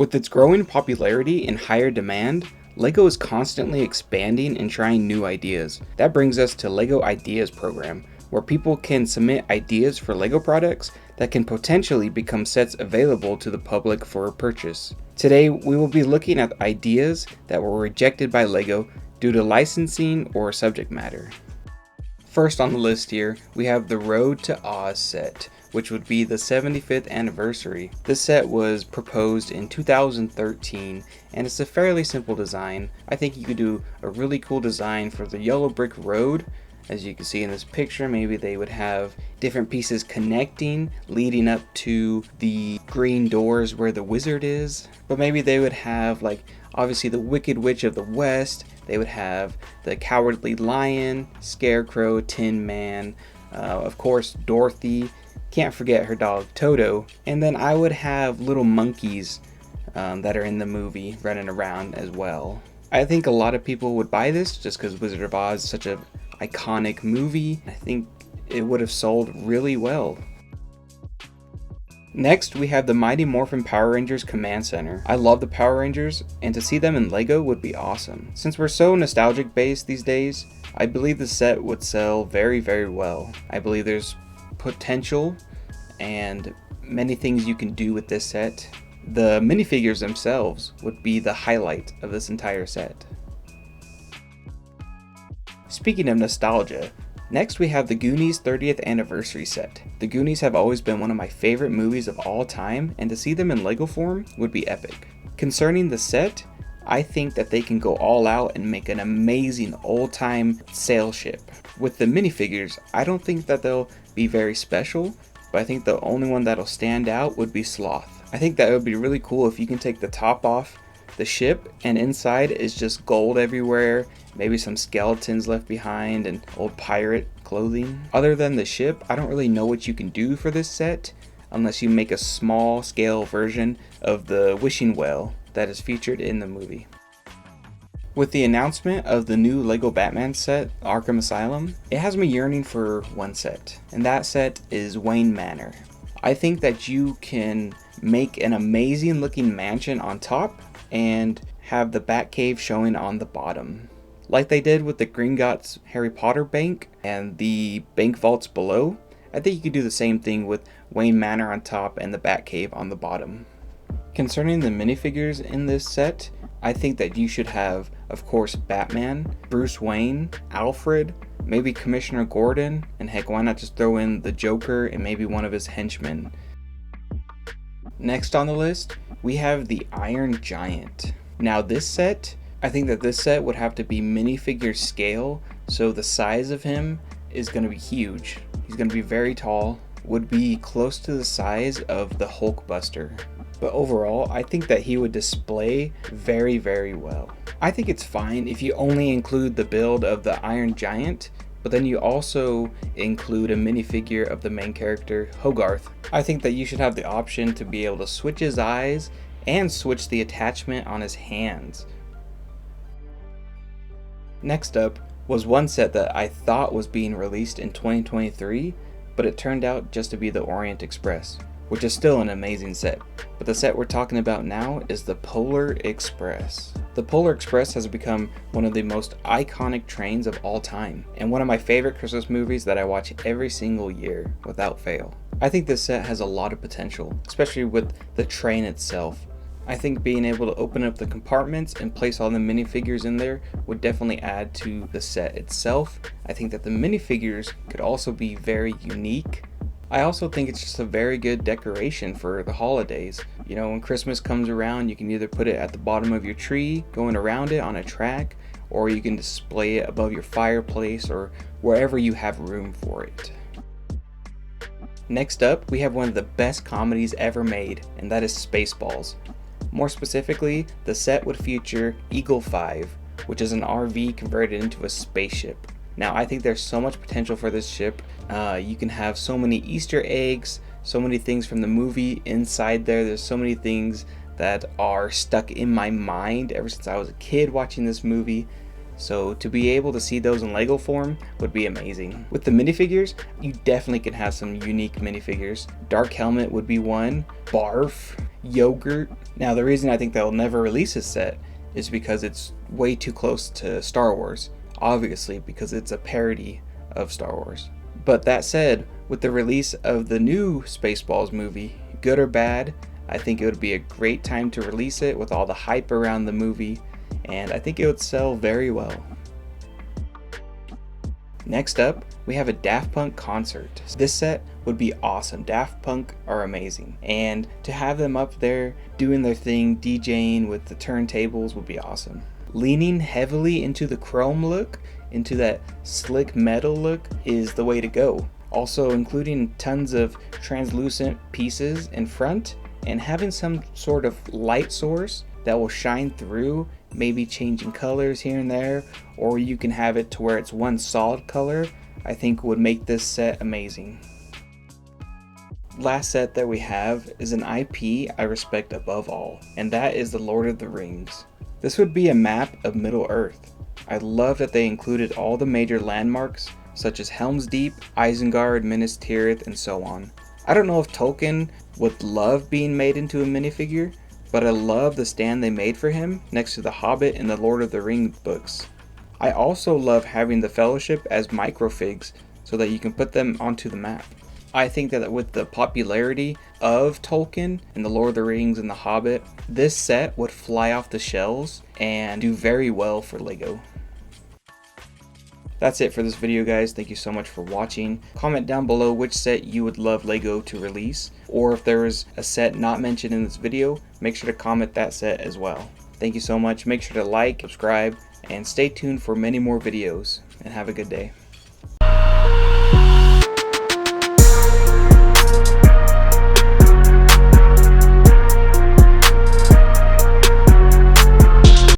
With its growing popularity and higher demand, LEGO is constantly expanding and trying new ideas. That brings us to LEGO Ideas program, where people can submit ideas for LEGO products that can potentially become sets available to the public for purchase. Today, we will be looking at ideas that were rejected by LEGO due to licensing or subject matter. First on the list here, we have the Road to Oz set, which would be the 75th anniversary. This set was proposed in 2013, and it's a fairly simple design. I think you could do a really cool design for the yellow brick road. As you can see in this picture, maybe they would have different pieces connecting, leading up to the green doors where the wizard is. But maybe they would have, like, obviously the Wicked Witch of the West. They would have the Cowardly Lion, Scarecrow, Tin Man, of course Dorothy. Can't forget her dog Toto. And then I would have little monkeys that are in the movie running around as well. I think a lot of people would buy this just because Wizard of Oz is such an iconic movie. I think it would have sold really well. Next, we have the Mighty Morphin Power Rangers Command Center. I love the Power Rangers, and to see them in LEGO would be awesome. Since we're so nostalgic based these days, I believe the set would sell very, very well. I believe there's potential and many things you can do with this set. The minifigures themselves would be the highlight of this entire set. Speaking of nostalgia, next we have the Goonies 30th anniversary set. The Goonies have always been one of my favorite movies of all time, and to see them in LEGO form would be epic. Concerning the set, I think that they can go all out and make an amazing old-time sail ship. With the minifigures, I don't think that they'll be very special, but I think the only one that'll stand out would be Sloth. I think that would be really cool if you can take the top off the ship and inside is just gold everywhere, maybe some skeletons left behind and old pirate clothing. Other than the ship, I don't really know what you can do for this set unless you make a small scale version of the wishing well that is featured in the movie. With the announcement of the new LEGO Batman set, Arkham Asylum, it has me yearning for one set, and that set is Wayne Manor. I think that you can make an amazing looking mansion on top and have the Batcave showing on the bottom. Like they did with the Gringotts Harry Potter bank and the bank vaults below, I think you could do the same thing with Wayne Manor on top and the Batcave on the bottom. Concerning the minifigures in this set, I think that you should have, of course, Batman, Bruce Wayne, Alfred, maybe Commissioner Gordon, and heck, why not just throw in the Joker and maybe one of his henchmen. Next on the list, we have the Iron Giant. Now this set, I think that this set would have to be minifigure scale, so the size of him is going to be huge. He's going to be very tall, would be close to the size of the Hulkbuster. But overall, I think that he would display very, very well. I think it's fine if you only include the build of the Iron Giant, but then you also include a minifigure of the main character, Hogarth. I think that you should have the option to be able to switch his eyes and switch the attachment on his hands. Next up was one set that I thought was being released in 2023, but it turned out just to be the Orient Express, which is still an amazing set. But the set we're talking about now is the Polar Express. The Polar Express has become one of the most iconic trains of all time, and one of my favorite Christmas movies that I watch every single year without fail. I think this set has a lot of potential, especially with the train itself. I think being able to open up the compartments and place all the minifigures in there would definitely add to the set itself. I think that the minifigures could also be very unique. I also think it's just a very good decoration for the holidays. You know, when Christmas comes around, you can either put it at the bottom of your tree, going around it on a track, or you can display it above your fireplace or wherever you have room for it. Next up, we have one of the best comedies ever made, and that is Spaceballs. More specifically, the set would feature Eagle 5, which is an RV converted into a spaceship. Now, I think there's so much potential for this ship. You can have so many Easter eggs, so many things from the movie inside there. There's so many things that are stuck in my mind ever since I was a kid watching this movie. So to be able to see those in Lego form would be amazing. With the minifigures, you definitely can have some unique minifigures. Dark Helmet would be one. Barf. yogurt. Now the reason I think they'll never release this set is because it's way too close to Star Wars, obviously because it's a parody of Star Wars. But that said, with the release of the new Spaceballs movie, good or bad, I think it would be a great time to release it with all the hype around the movie, and I think it would sell very well. Next up, we have a Daft Punk concert. This set would be awesome. Daft Punk are amazing, and to have them up there doing their thing, DJing with the turntables would be awesome. Leaning heavily into the chrome look, into that slick metal look, is the way to go. Also including tons of translucent pieces in front, and having some sort of light source that will shine through, maybe changing colors here and there, or you can have it to where it's one solid color, I think would make this set amazing. Last set that we have is an IP I respect above all, and that is the Lord of the Rings. This would be a map of Middle Earth. I love that they included all the major landmarks such as Helm's Deep, Isengard, Minas Tirith, and so on. I don't know if Tolkien would love being made into a minifigure, but I love the stand they made for him next to the Hobbit and the Lord of the Rings books. I also love having the Fellowship as microfigs so that you can put them onto the map. I think that with the popularity of Tolkien and the Lord of the Rings and the Hobbit, this set would fly off the shelves and do very well for LEGO. That's it for this video, guys. Thank you so much for watching. Comment down below which set you would love LEGO to release, or if there is a set not mentioned in this video, make sure to comment that set as well. Thank you so much. Make sure to like, subscribe, and stay tuned for many more videos, and have a good day.